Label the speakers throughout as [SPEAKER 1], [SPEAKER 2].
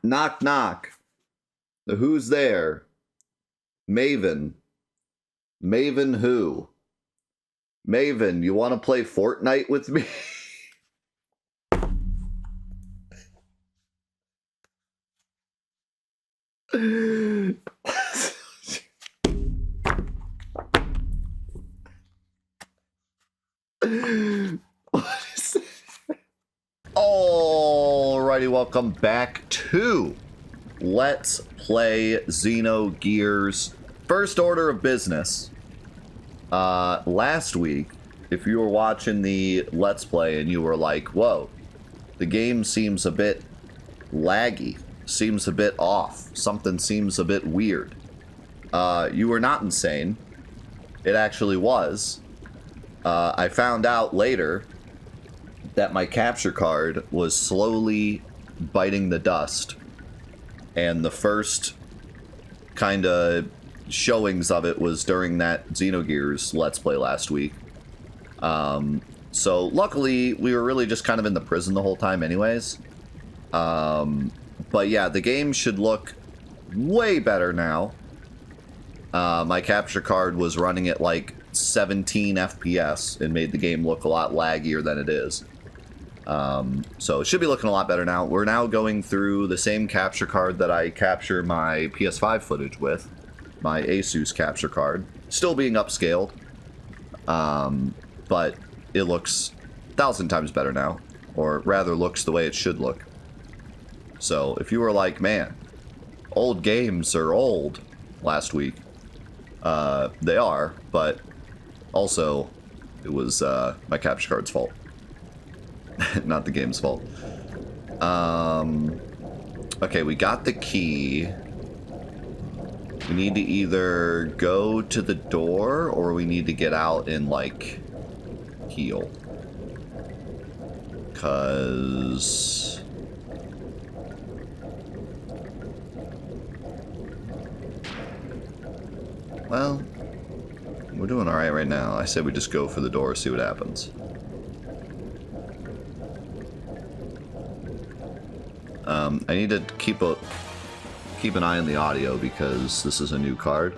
[SPEAKER 1] Knock, knock. Who's there? Maven. Maven who? Maven, you want to play Fortnite with me? What is it? Alrighty, welcome back to Let's Play Xenogears. First order of business. Last week, if you were watching the Let's Play and you were like, whoa, the game seems a bit laggy, seems a bit off, something seems a bit weird. You were not insane. It actually was. I found out later that my capture card was slowly biting the dust. And the first kind of showings of it was during that Xenogears Let's Play last week. So luckily, we were really just kind of in the prison the whole time anyways. But yeah, the game should look way better now. My capture card was running at like 17 FPS and made the game look a lot laggier than it is. So it should be looking a lot better now. We're now going through the same capture card that I capture my PS5 footage with. My Asus capture card. Still being upscaled. But it looks 1,000 times better now. Or rather looks the way it should look. So if you were like, man, old games are old last week. They are, but also it was my capture card's fault. Not the game's fault. Okay, we got the key. We need to either go to the door or we need to get out and, like, heal. 'Cause... well, we're doing alright right now. I said we just go for the door, see what happens. I need to keep an eye on the audio because this is a new card.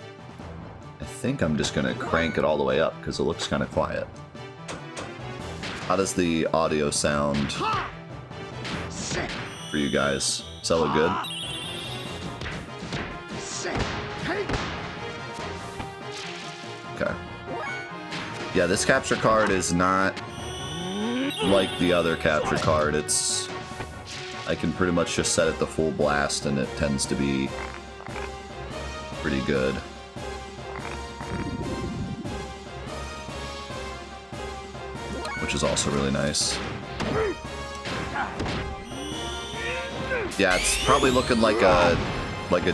[SPEAKER 1] I think I'm just gonna crank it all the way up because it looks kind of quiet. How does the audio sound for you guys? Does that look good? Okay. Yeah, this capture card is not like the other capture card. It's... I can pretty much just set it to full blast and it tends to be pretty good. Which is also really nice. Yeah, it's probably looking like a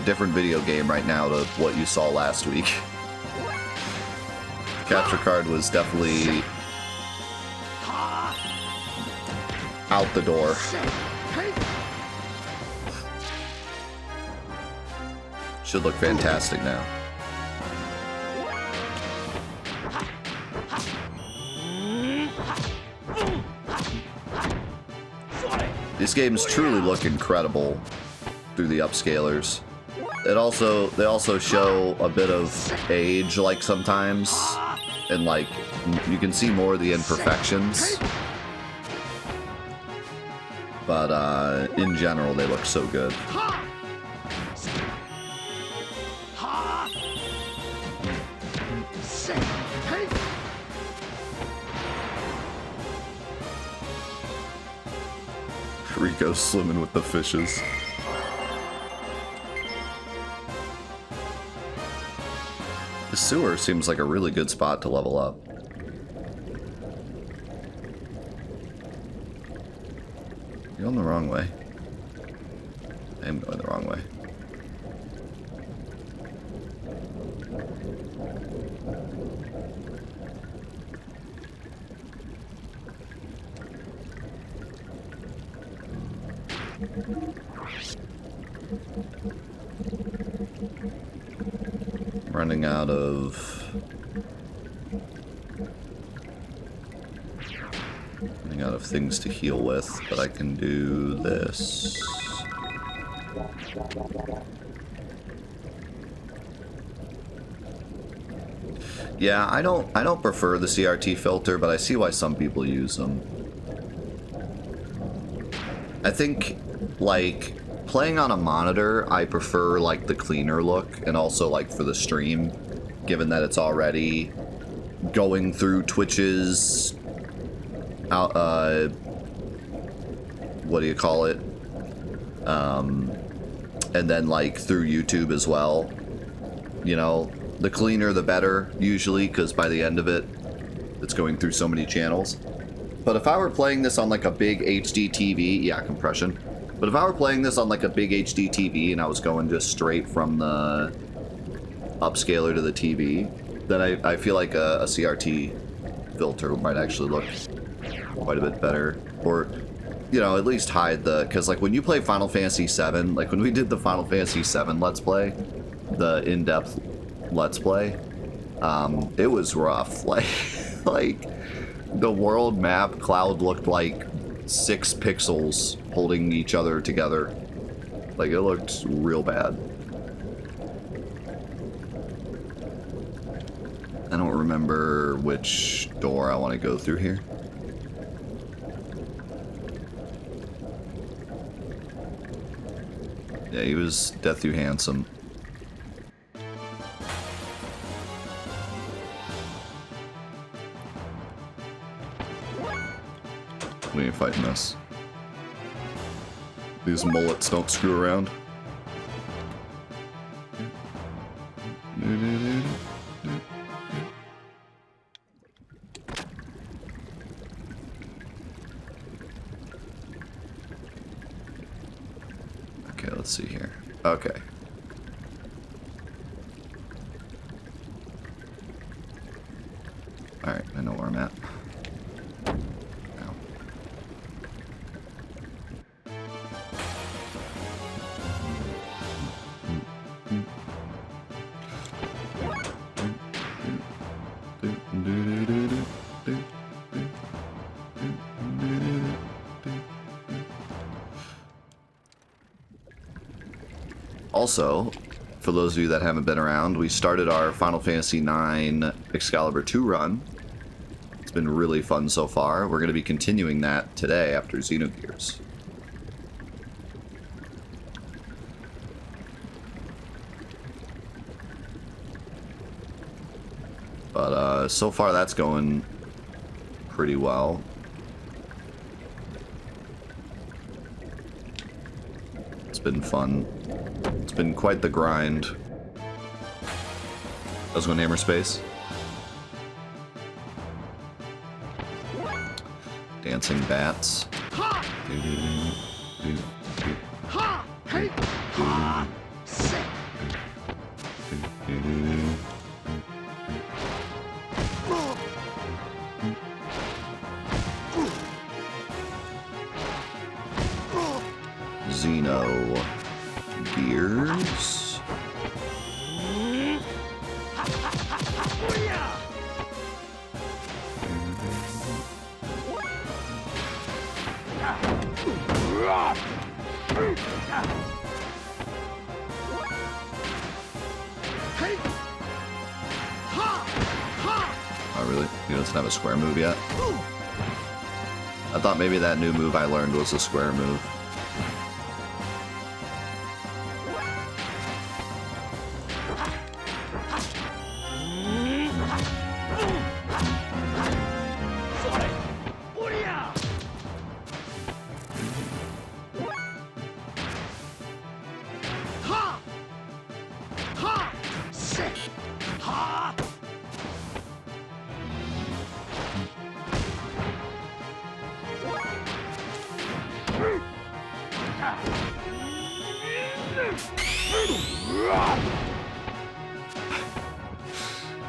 [SPEAKER 1] different video game right now to what you saw last week. The capture card was definitely out the door. Should look fantastic now. These games truly look incredible through the upscalers. They also show a bit of age, like sometimes, and like you can see more of the imperfections. But in general, they look so good. Rico swimming with the fishes. The sewer seems like a really good spot to level up. You're going the wrong way. I am going the wrong way. Running out of things to heal with, but I can do this. Yeah, I don't prefer the CRT filter, but I see why some people use them. I think, like, playing on a monitor, I prefer, like, the cleaner look, and also, like, for the stream, given that it's already going through Twitch's, what do you call it? And then, like, through YouTube as well. You know, the cleaner the better, usually, because by the end of it, it's going through so many channels. But if I were playing this on, like, a big HD TV, yeah, compression. But if I were playing this on, like, a big HD TV and I was going just straight from the upscaler to the TV, then I feel like a CRT filter might actually look quite a bit better. Or, you know, at least hide the... Because, like, when you play Final Fantasy VII, like, when we did the Final Fantasy VII Let's Play, the in-depth Let's Play, it was rough. Like, the world map, Cloud looked like 6 pixels holding each other together. Like, it looked real bad. I don't remember which door I want to go through here. Yeah, he was Death You Handsome. We ain't fighting this. These mullets don't screw around. Okay, let's see here. Okay. Alright, I know where I'm at. Also, for those of you that haven't been around, we started our Final Fantasy IX Excalibur 2 run. It's been really fun so far. We're going to be continuing that today after Xenogears. But so far that's going pretty well. It's been fun. It's been quite the grind. I was going to hammer space. Dancing bats. Xenogears. Oh, really? He doesn't have a square move yet? I thought maybe that new move I learned was a square move.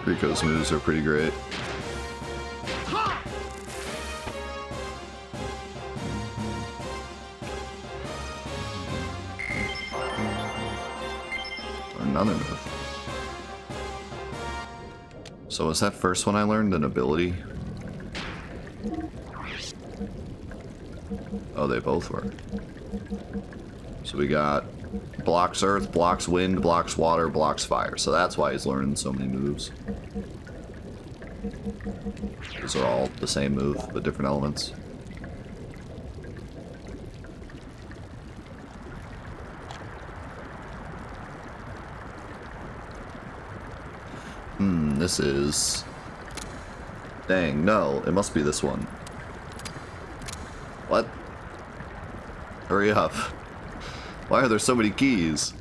[SPEAKER 1] Rico's moves are pretty great. Another move. So was that first one I learned an ability? Oh, they both were. So we got Blocks earth, blocks wind, blocks water, blocks fire. So that's why he's learning so many moves. These are all the same move, but different elements. This is... Dang, no, it must be this one. What? Hurry up. Why are there so many keys?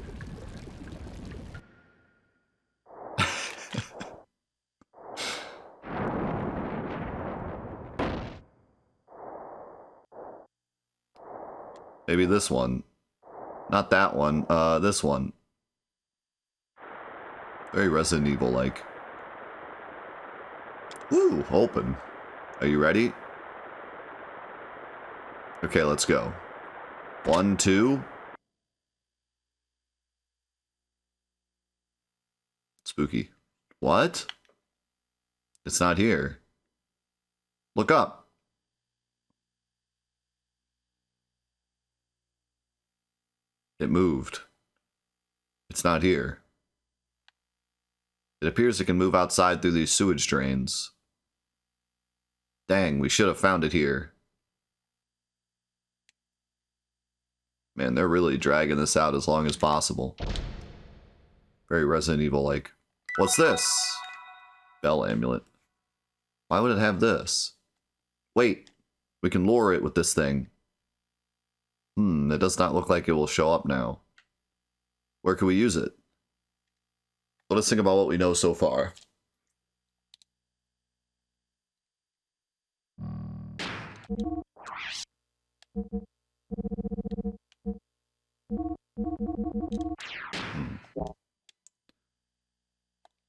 [SPEAKER 1] Maybe this one. Not that one, this one. Very Resident Evil-like. Ooh, open. Are you ready? Okay, let's go. 1, 2. Spooky. What? It's not here. Look up. It moved. It's not here. It appears it can move outside through these sewage drains. Dang, we should have found it here. Man, they're really dragging this out as long as possible. Very Resident Evil-like. What's this? Bell amulet. Why would it have this? Wait, we can lure it with this thing. It does not look like it will show up now. Where can we use it? Let us think about what we know so far.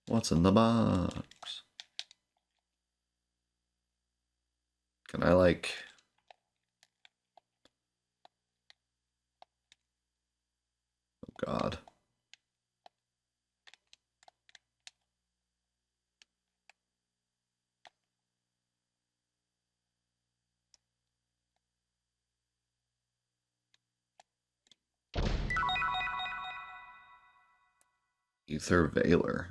[SPEAKER 1] What's in the box? Can I, like... Oh, God. Ether Veiler.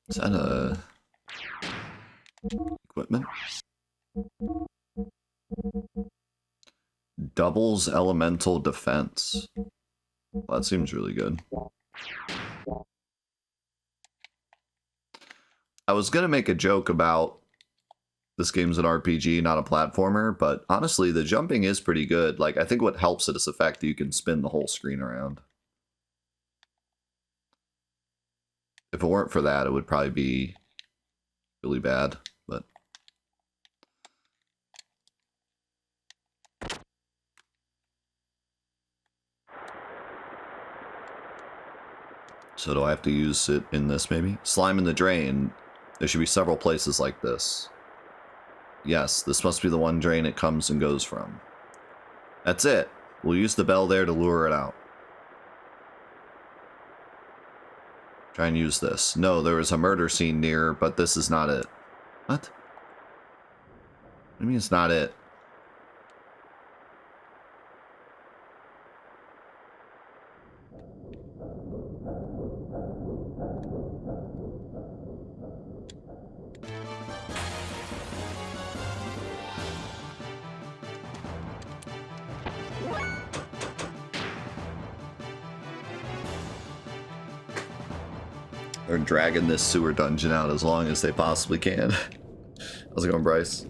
[SPEAKER 1] Is that a... equipment? Doubles elemental defense. Well, that seems really good. I was gonna make a joke about this game's an RPG, not a platformer, but honestly, the jumping is pretty good. Like, I think what helps it is the fact that you can spin the whole screen around. If it weren't for that, it would probably be really bad, but... So do I have to use it in this, maybe? Slime in the drain. There should be several places like this. Yes, this must be the one drain it comes and goes from. That's it. We'll use the bell there to lure it out. Try and use this. No, there was a murder scene near, but this is not it. What? What do you mean it's not it? They're dragging this sewer dungeon out as long as they possibly can. How's it going, Bryce?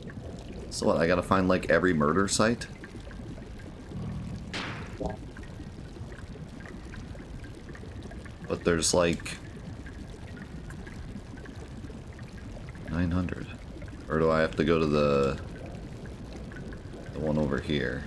[SPEAKER 1] So what, I gotta find like every murder site? But there's like 900. Or do I have to go to the one over here?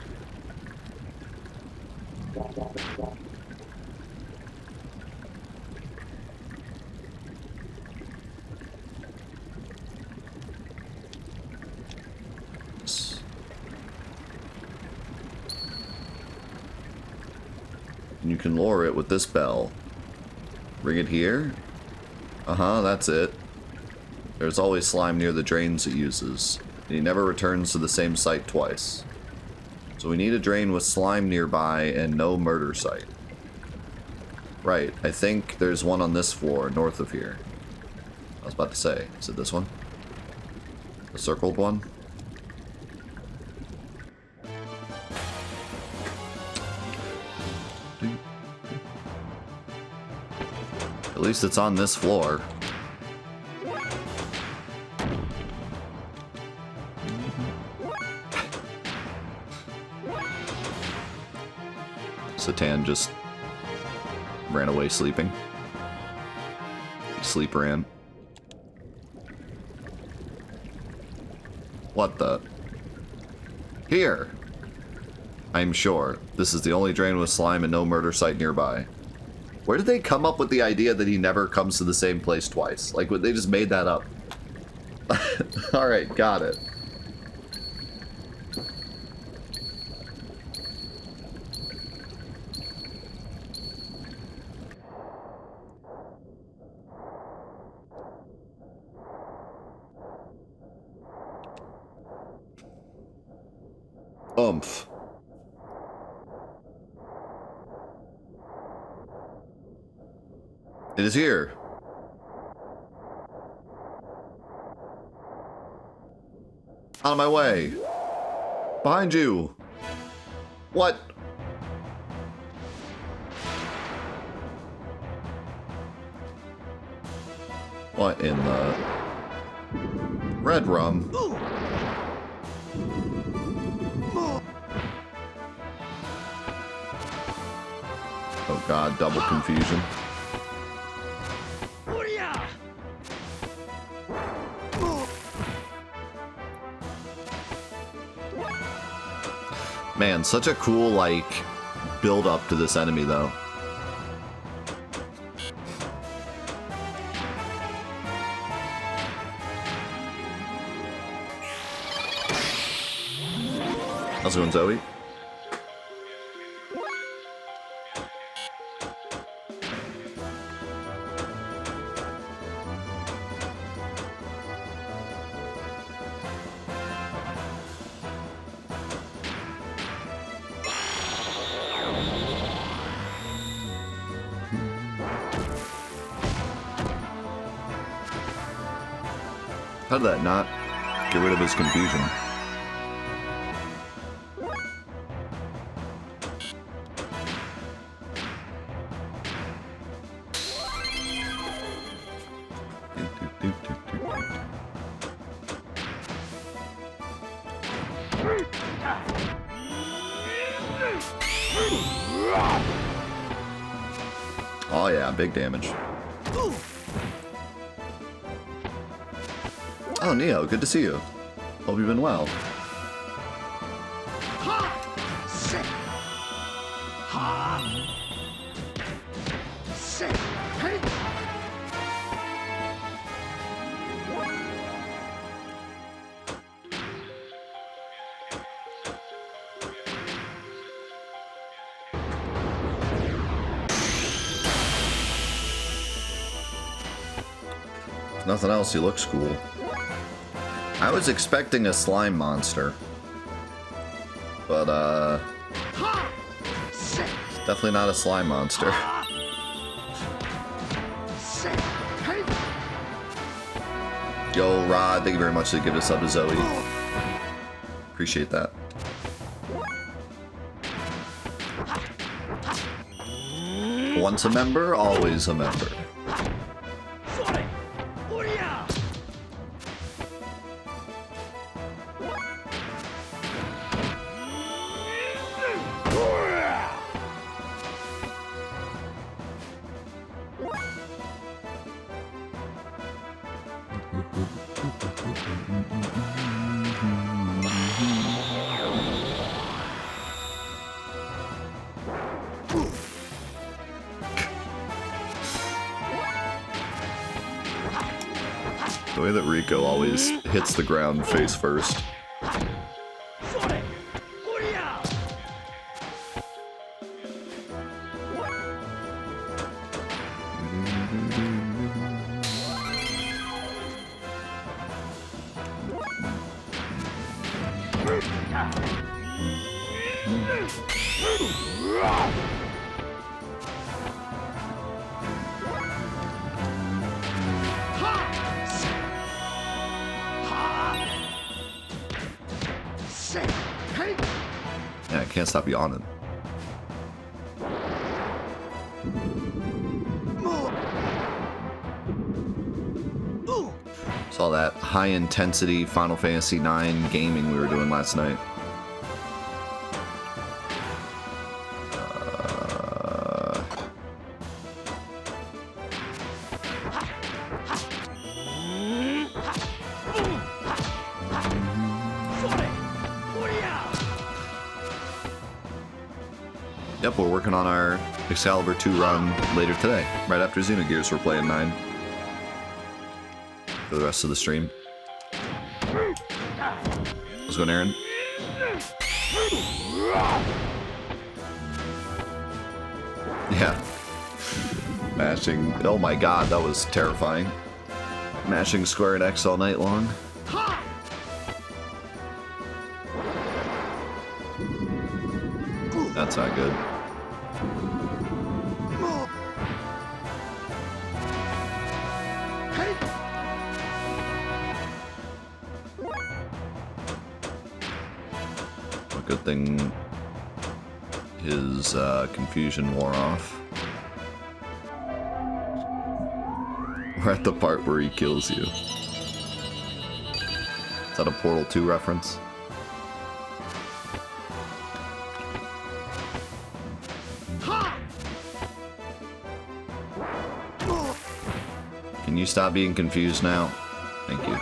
[SPEAKER 1] And you can lure it with this bell. Bring it here. Uh-huh, that's it. There's always slime near the drains it uses. And he never returns to the same site twice. So we need a drain with slime nearby and no murder site. Right, I think there's one on this floor, north of here. I was about to say, is it this one? The circled one? At least it's on this floor. Satan just ran away sleeping. Sleep ran. What the? Here! I'm sure. This is the only drain with slime and no murder site nearby. Where did they come up with the idea that he never comes to the same place twice? Like, they just made that up. Alright, got it. Oomph. It is here. Out of my way. Behind you. What? What in the... Red rum? Oh god, double confusion. Man, such a cool, like, build up to this enemy, though. How's it going, Zoe? How did that not get rid of his confusion? Oh yeah, big damage. Oh, Neo, good to see you. Hope you've been well. Nothing else, he looks cool. I was expecting a slime monster. But, definitely not a slime monster. Yo, Rod, thank you very much for giving us up to Zoe. Appreciate that. Once a member, always a member. The way that Rico always hits the ground face first. Yeah, I can't stop yawning. Saw that high-intensity Final Fantasy IX gaming we were doing last night. Yep, we're working on our Excalibur 2 run later today, right after Xenogears. We're playing 9 for the rest of the stream. Let's go, Aaron. Yeah. Mashing. Oh my god, that was terrifying. Mashing square and X all night long. That's not good. A good thing his confusion wore off. We're at the part where he kills you. Is that a Portal 2 reference? Can you stop being confused now? Thank you.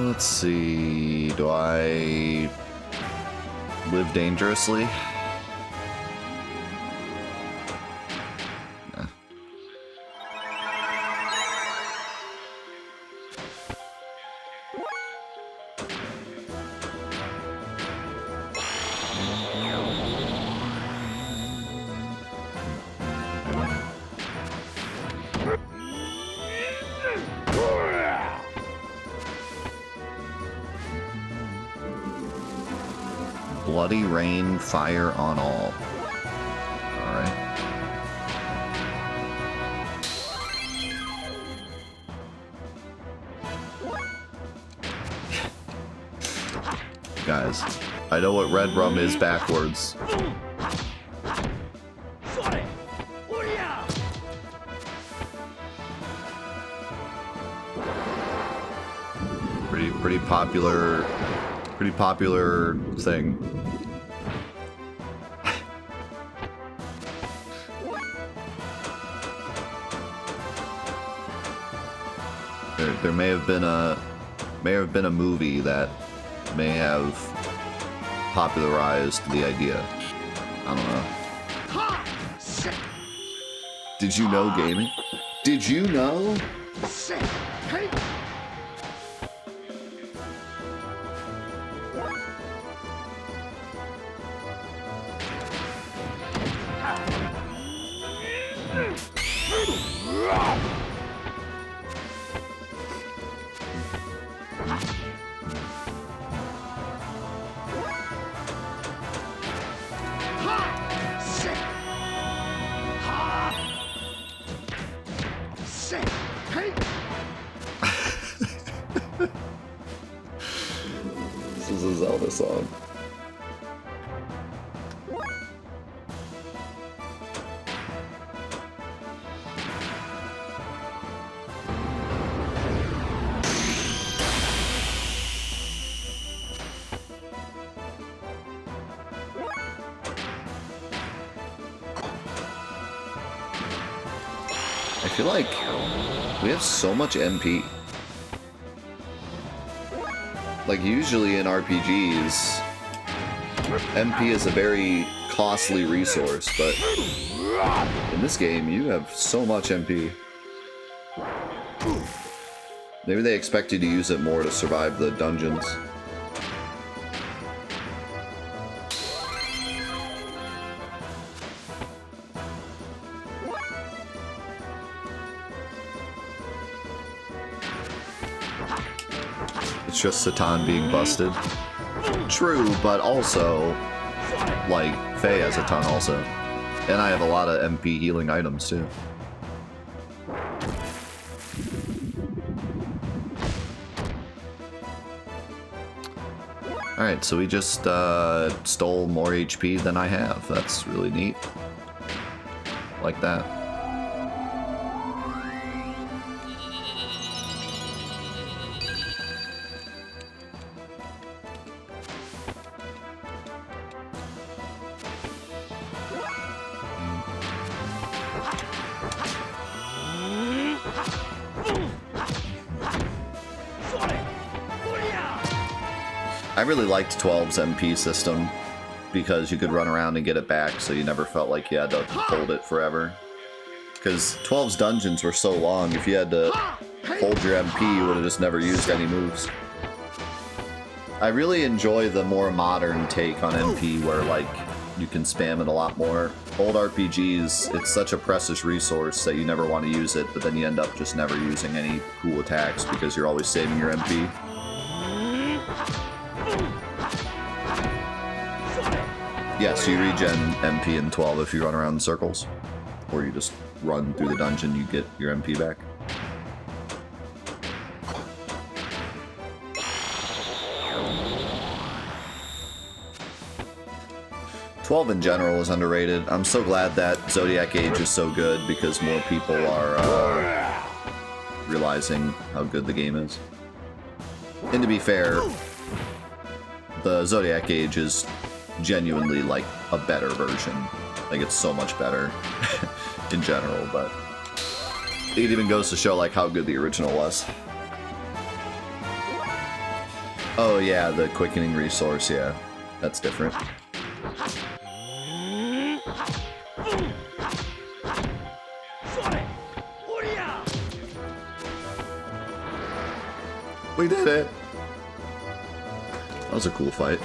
[SPEAKER 1] Let's see. Do I live dangerously? Nah. Bloody rain, fire on all. Alright. Guys, I know what red rum is backwards. Pretty popular thing. There may have been a movie that may have popularized the idea. I don't know. Did you know gaming? Did you know? This is a Zelda song. I feel like we have so much MP. Like, usually in RPGs, MP is a very costly resource, but in this game, you have so much MP. Maybe they expect you to use it more to survive the dungeons. It's just Satan being busted. True, but also, like, Faye has a ton also. And I have a lot of MP healing items too. Alright, so we just stole more HP than I have. That's really neat. Like that. I really liked 12's MP system because you could run around and get it back, so you never felt like you had to hold it forever. Because 12's dungeons were so long, if you had to hold your MP, you would have just never used any moves. I really enjoy the more modern take on MP where, like, you can spam it a lot more. Old RPGs, it's such a precious resource that you never want to use it, but then you end up just never using any cool attacks because you're always saving your MP. Yes, you regen MP in 12 if you run around in circles. Or you just run through the dungeon, you get your MP back. '12 in general is underrated. I'm so glad that Zodiac Age is so good because more people are realizing how good the game is. And to be fair, the Zodiac Age is genuinely like a better version. Like, it's so much better in general, but it even goes to show like how good the original was. Oh yeah, the quickening resource, yeah, that's different. We did it! That was a cool fight.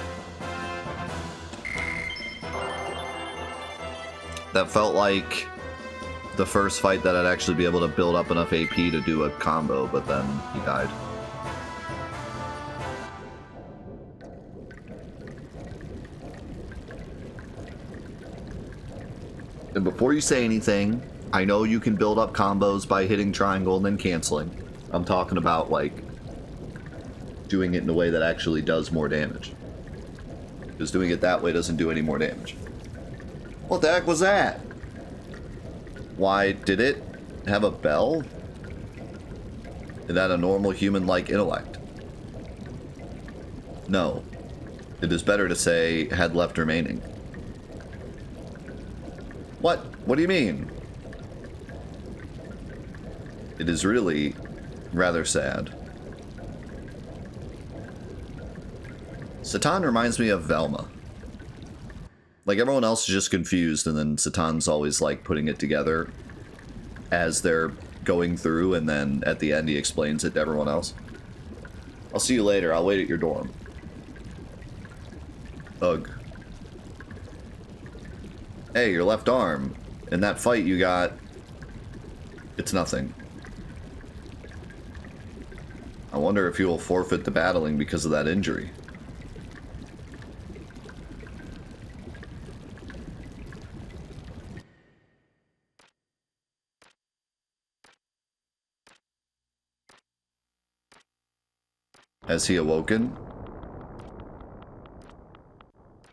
[SPEAKER 1] That felt like the first fight that I'd actually be able to build up enough AP to do a combo, but then he died. And before you say anything, I know you can build up combos by hitting triangle and then canceling. I'm talking about, like, doing it in a way that actually does more damage. Because doing it that way doesn't do any more damage. What the heck was that? Why, did it have a bell? Is that a normal human-like intellect? No. It is better to say, had left remaining. What? What do you mean? It is really rather sad. Satan reminds me of Velma. Like, everyone else is just confused, and then Satan's always, like, putting it together as they're going through, and then at the end he explains it to everyone else. I'll see you later. I'll wait at your dorm. Ugh. Hey, your left arm. In that fight you got... It's nothing. I wonder if you will forfeit the battling because of that injury. Has he awoken?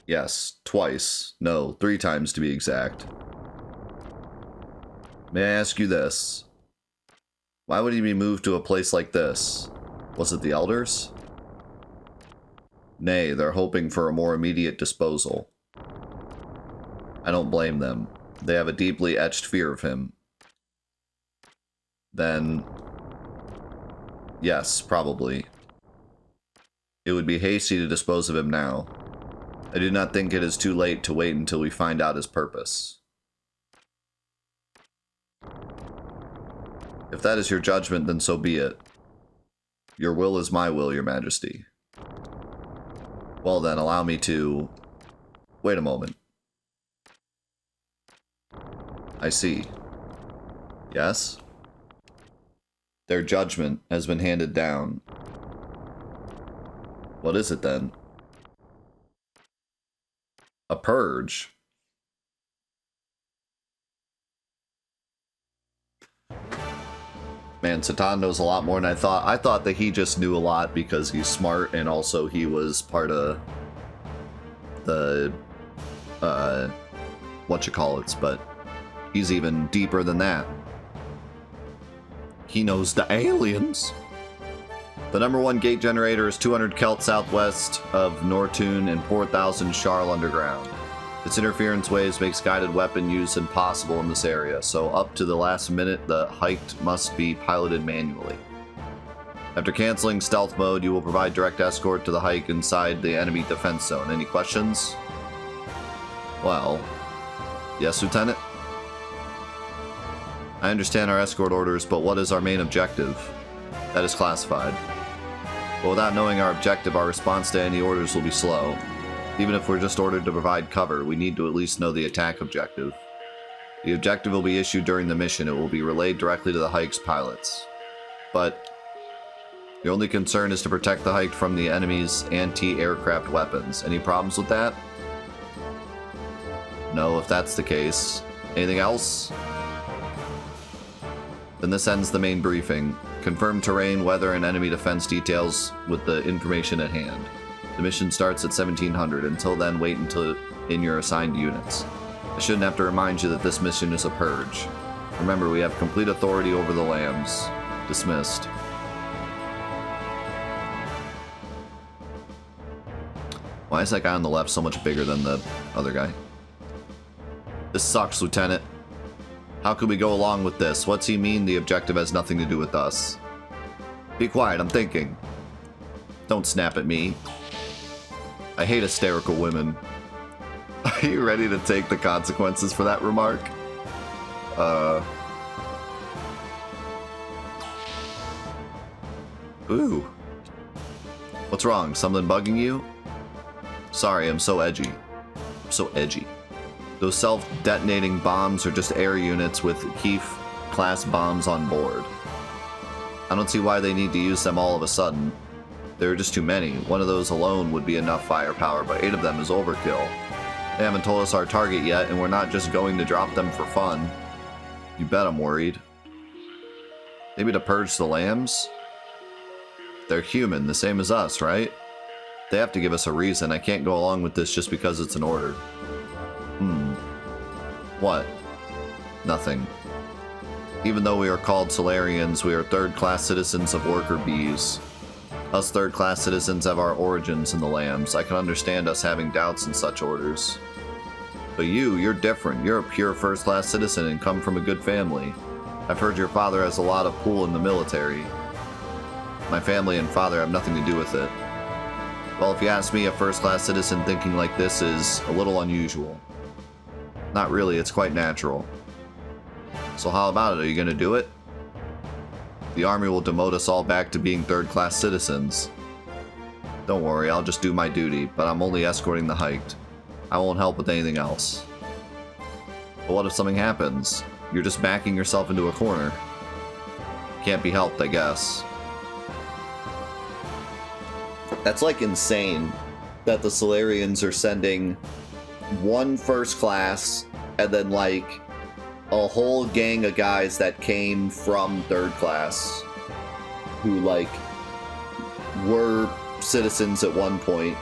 [SPEAKER 1] Yes, twice. No, 3 times to be exact. May I ask you this? Why would he be moved to a place like this? Was it the elders? Nay, they're hoping for a more immediate disposal. I don't blame them. They have a deeply etched fear of him. Then... yes, probably. It would be hasty to dispose of him now. I do not think it is too late to wait until we find out his purpose. If that is your judgment, then so be it. Your will is my will, your majesty. Well then, allow me to... Wait a moment. I see. Yes? Their judgment has been handed down. What is it then? A purge. Man, Satan knows a lot more than I thought. I thought that he just knew a lot because he's smart and also he was part of the, whatchamacallits, but he's even deeper than that. He knows the aliens. The #1 gate generator is 200 Kelt southwest of Nortune and 4,000 Charl underground. Its interference waves makes guided weapon use impossible in this area, so up to the last minute the hike must be piloted manually. After canceling stealth mode, you will provide direct escort to the hike inside the enemy defense zone. Any questions? Well, yes, Lieutenant? I understand our escort orders, but what is our main objective? That is classified. But without knowing our objective, our response to any orders will be slow. Even if we're just ordered to provide cover, we need to at least know the attack objective. The objective will be issued during the mission. It will be relayed directly to the hike's pilots. But your only concern is to protect the hike from the enemy's anti-aircraft weapons. Any problems with that? No, if that's the case. Anything else? Then this ends the main briefing. Confirm terrain, weather, and enemy defense details with the information at hand. The mission starts at 1700. Until then, wait until in your assigned units. I shouldn't have to remind you that this mission is a purge. Remember, we have complete authority over the lambs. Dismissed. Why is that guy on the left so much bigger than the other guy? This sucks, Lieutenant. How could we go along with this? What's he mean the objective has nothing to do with us? Be quiet, I'm thinking. Don't snap at me. I hate hysterical women. Are you ready to take the consequences for that remark? Ooh. What's wrong? Something bugging you? Sorry, I'm so edgy. So edgy. Those self-detonating bombs are just air units with Keef-class bombs on board. I don't see why they need to use them all of a sudden. There are just too many. One of those alone would be enough firepower, but 8 of them is overkill. They haven't told us our target yet, and we're not just going to drop them for fun. You bet I'm worried. Maybe to purge the lambs? They're human, the same as us, right? They have to give us a reason. I can't go along with this just because it's an order. What? Nothing. Even though we are called Solarians, we are third-class citizens of worker bees. Us third-class citizens have our origins in the lambs. I can understand us having doubts in such orders. But you're different. You're a pure first-class citizen and come from a good family. I've heard your father has a lot of pull in the military. My family and father have nothing to do with it. Well, if you ask me, a first-class citizen thinking like this is a little unusual. Not really, it's quite natural. So how about it? Are you gonna do it? The army will demote us all back to being third-class citizens. Don't worry, I'll just do my duty, but I'm only escorting the hiked. I won't help with anything else. But what if something happens? You're just backing yourself into a corner. Can't be helped, I guess. That's like insane that the Solarians are sending one first class and then like a whole gang of guys that came from third class who like were citizens at one point.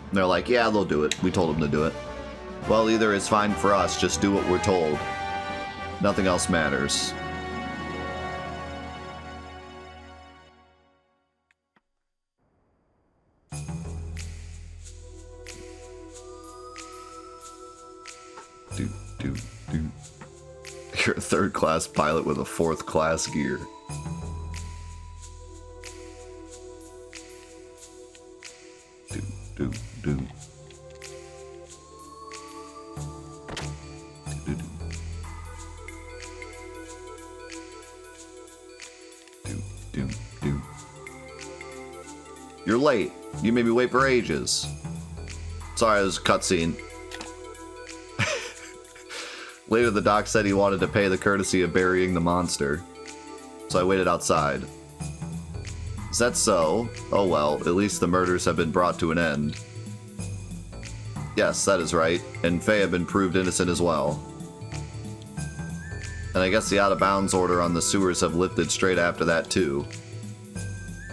[SPEAKER 1] And they're like, yeah, they'll do it. We told them to do it. Well, either it's fine for us, just do what we're told. Nothing else matters. You're a third-class pilot with a fourth-class gear. You're late. You made me wait for ages. Sorry, it was a cutscene. Later, the doc said he wanted to pay the courtesy of burying the monster. So I waited outside. Is that so? Oh well, at least the murders have been brought to an end. Yes, that is right. And Faye had been proved innocent as well. And I guess the out-of-bounds order on the sewers have lifted straight after that, too.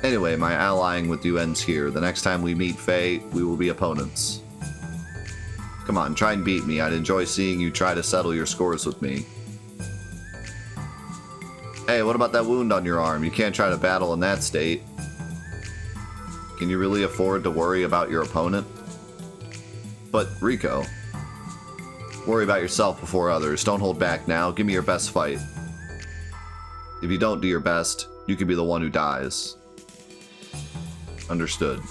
[SPEAKER 1] Anyway, my allying with you ends here. The next time we meet, Faye, we will be opponents. Come on, try and beat me. I'd enjoy seeing you try to settle your scores with me. Hey, what about that wound on your arm? You can't try to battle in that state. Can you really afford to worry about your opponent? But, Rico, worry about yourself before others. Don't hold back now. Give me your best fight. If you don't do your best, you could be the one who dies. Understood.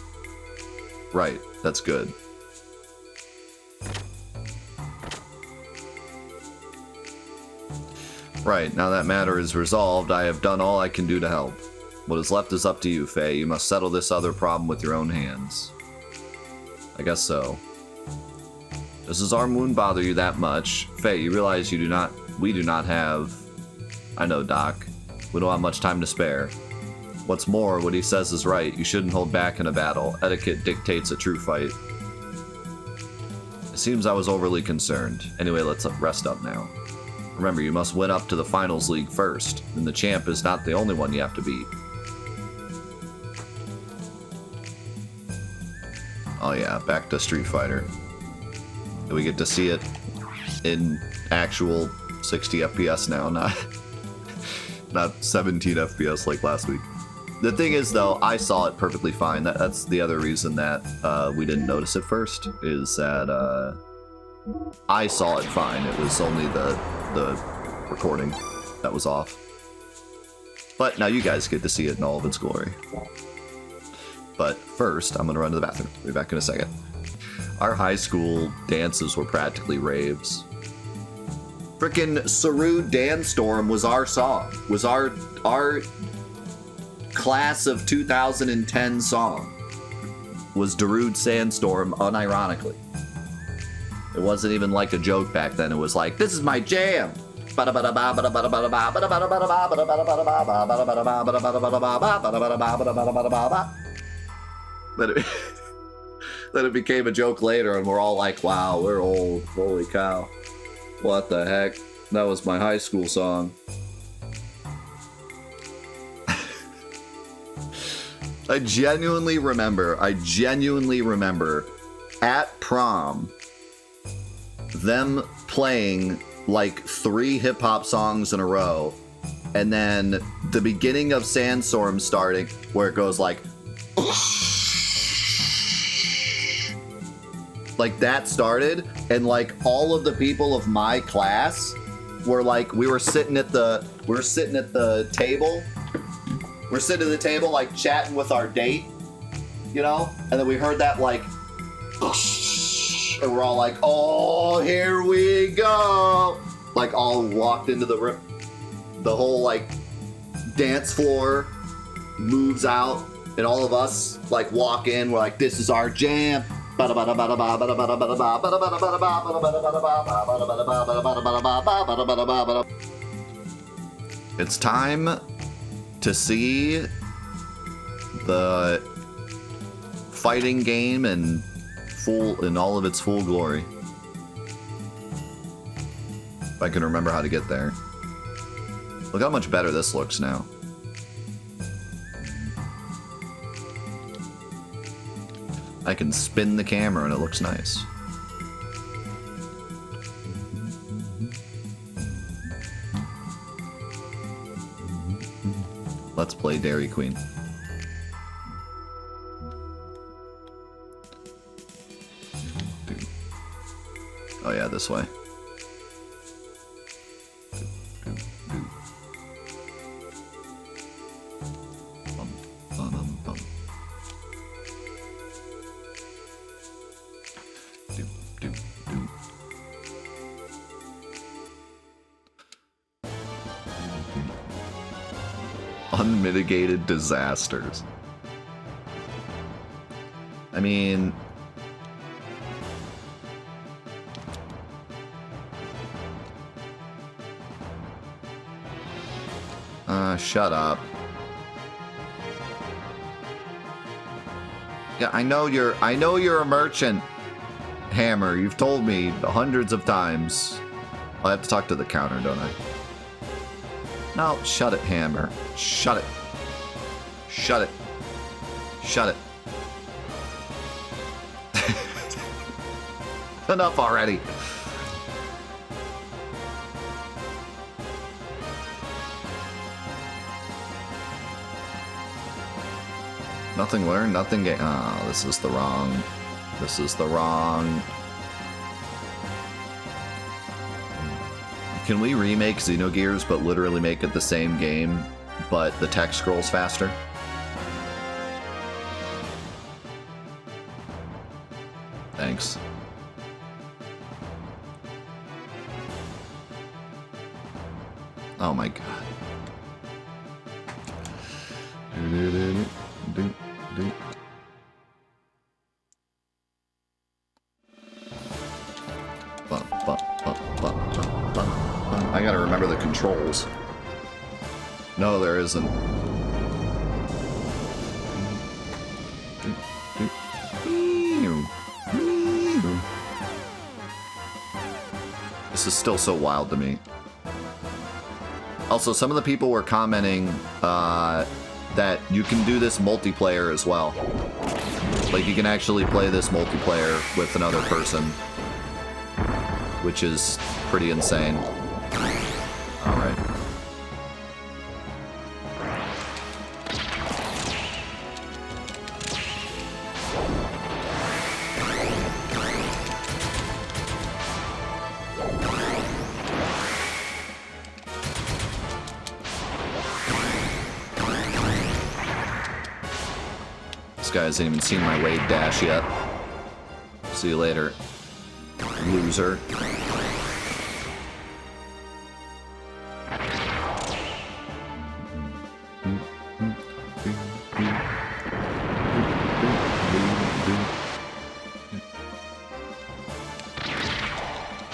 [SPEAKER 1] Right, that's good. Right, now that matter is resolved, I have done all I can do to help. What is left is up to you, Faye. You must settle this other problem with your own hands. I guess so. Does our wound bother you that much? Faye, you realize we do not have... I know, Doc. We don't have much time to spare. What's more, what he says is right. You shouldn't hold back in a battle. Etiquette dictates a true fight. It seems I was overly concerned. Anyway, let's rest up now. Remember, you must win up to the Finals League first, and the champ is not the only one you have to beat. Oh yeah, back to Street Fighter. We get to see it in actual 60 FPS now, not 17 FPS like last week. The thing is, though, I saw it perfectly fine. That's the other reason that we didn't notice it first, is that I saw it fine. It was only the recording that was off. But now you guys get to see it in all of its glory. But first, I'm going to run to the bathroom. Be back in a second. Our high school dances were practically raves. Frickin' Saru Dance Storm was our song. Was our class of 2010 song. Was Darude Sandstorm, unironically. It wasn't even like a joke back then. It was like, this is my jam. Then it became a joke later, and we're all like, wow, we're old. Holy cow. What the heck? That was my high school song. I genuinely remember at prom, them playing like 3 hip-hop songs in a row, and then the beginning of Sandstorm starting, where it goes like... like that started, and like all of the people of my class were like, we were sitting at the table. We're sitting at the table like chatting with our date, you know? And then we heard that like, and we're all like, oh, here we go. Like all walked into the whole like dance floor moves out, and all of us like walk in. We're like, this is our jam. It's time to see the fighting game in all of its full glory. If I can remember how to get there. Look how much better this looks now. I can spin the camera and it looks nice. Let's play Dairy Queen. Oh yeah, this way. Unmitigated disasters. I mean... shut up. Yeah, I know you're a merchant. Hammer, you've told me hundreds of times. I have to talk to the counter, don't I? No, shut it, Hammer. Shut it. Shut it. Shut it. Enough already. Nothing learned, nothing gained. Oh, this is the wrong. This is the wrong. Can we remake Xenogears but literally make it the same game, but the text scrolls faster? Thanks. Oh my god. I gotta remember the controls. No, there isn't. This is still so wild to me. Also, some of the people were commenting that you can do this multiplayer as well. Like, you can actually play this multiplayer with another person, which is pretty insane. Alright. This guy hasn't even seen my wave dash yet. See you later, loser.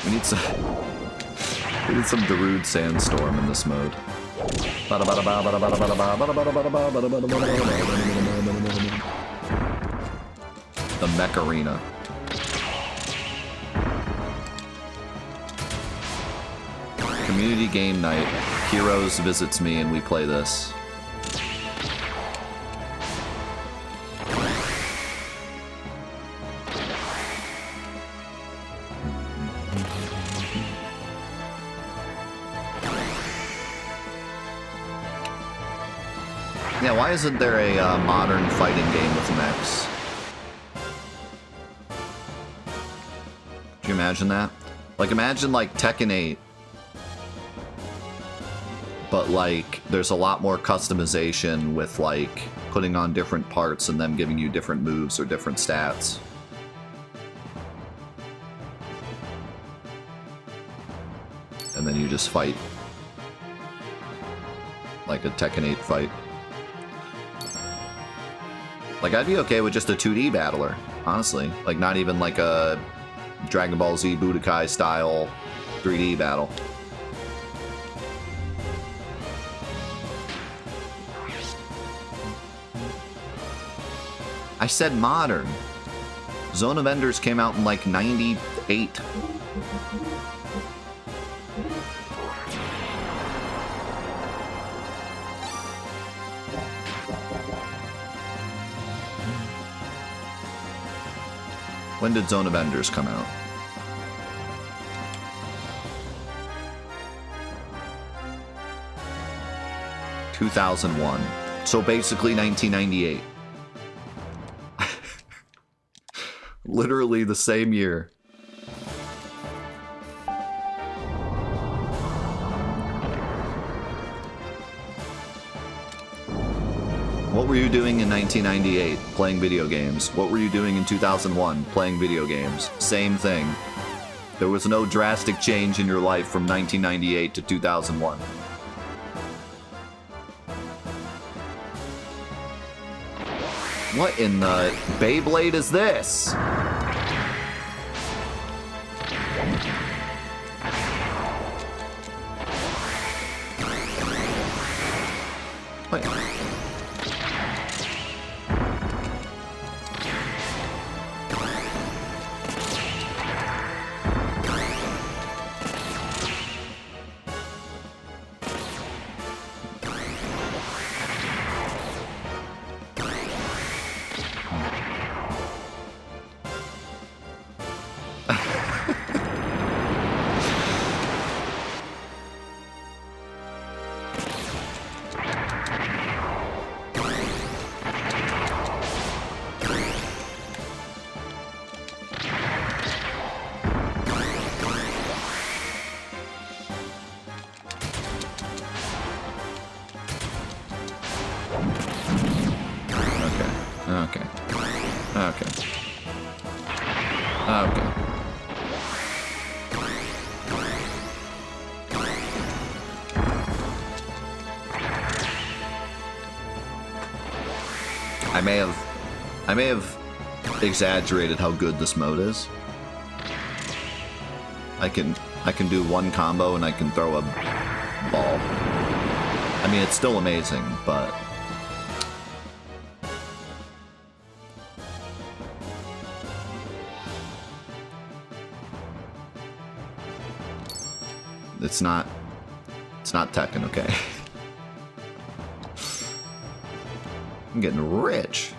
[SPEAKER 1] We need some Darude Sandstorm in this mode. The Mech Arena. Community game night. Heroes visits me and we play this. Yeah, why isn't there a modern fighting game with mechs? Can you imagine that? Like, imagine, like, Tekken 8. But, like, there's a lot more customization with, like, putting on different parts and them giving you different moves or different stats. And then you just fight. Like a Tekken 8 fight. Like, I'd be okay with just a 2D battler, honestly. Like, not even like a Dragon Ball Z Budokai style 3D battle. I said modern. Zone of Enders came out in like 98. When did Zone of Enders come out? (2001). So basically 1998. Literally the same year. What were you doing in 1998? Playing video games. What were you doing in 2001? Playing video games. Same thing. There was no drastic change in your life from 1998 to 2001. What in the Beyblade is this? Wait. Okay. I may have exaggerated how good this mode is. I can do one combo and I can throw a ball. I mean, it's still amazing, but it's not Tekken, okay? I'm getting rich.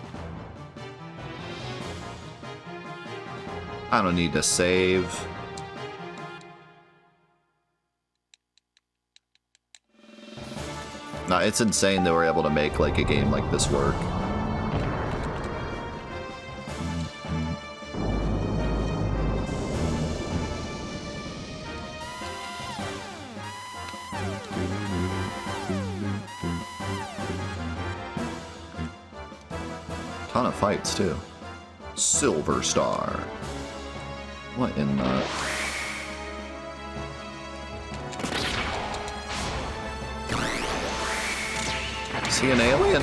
[SPEAKER 1] I don't need to save. No, it's insane that we're able to make like a game like this work. Ton of fights too. Silver Star. What in the... Is he an alien?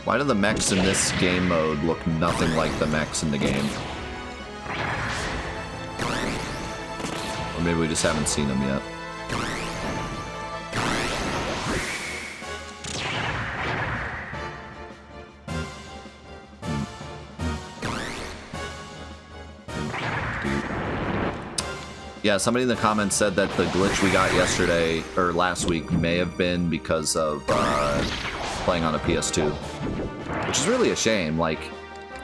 [SPEAKER 1] Why do the mechs in this game mode look nothing like the mechs in the game? Or maybe we just haven't seen them yet. Yeah, somebody in the comments said that the glitch we got yesterday, or last week, may have been because of playing on a PS2. Which is really a shame. Like,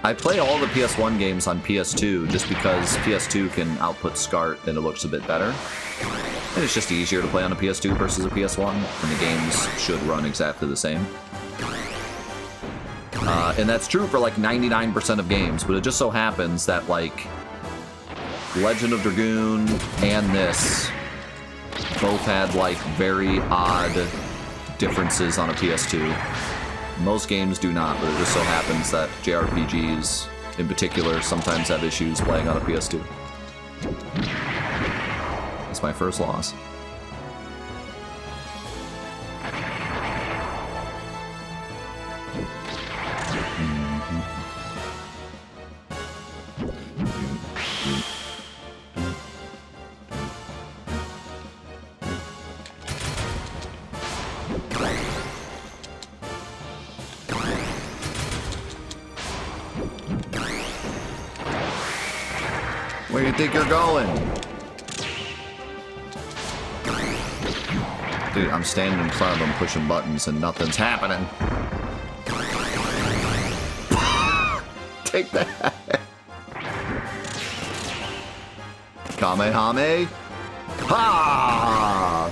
[SPEAKER 1] I play all the PS1 games on PS2 just because PS2 can output SCART and it looks a bit better. And it's just easier to play on a PS2 versus a PS1, and the games should run exactly the same. And that's true for like 99% of games, but it just so happens that like Legend of Dragoon and this both had like very odd differences on a PS2. Most games do not, but it just so happens that JRPGs in particular sometimes have issues playing on a PS2. That's my first loss. Where do you think you're going? Dude, I'm standing in front of them pushing buttons and nothing's happening. Take that. Kamehame. Ha!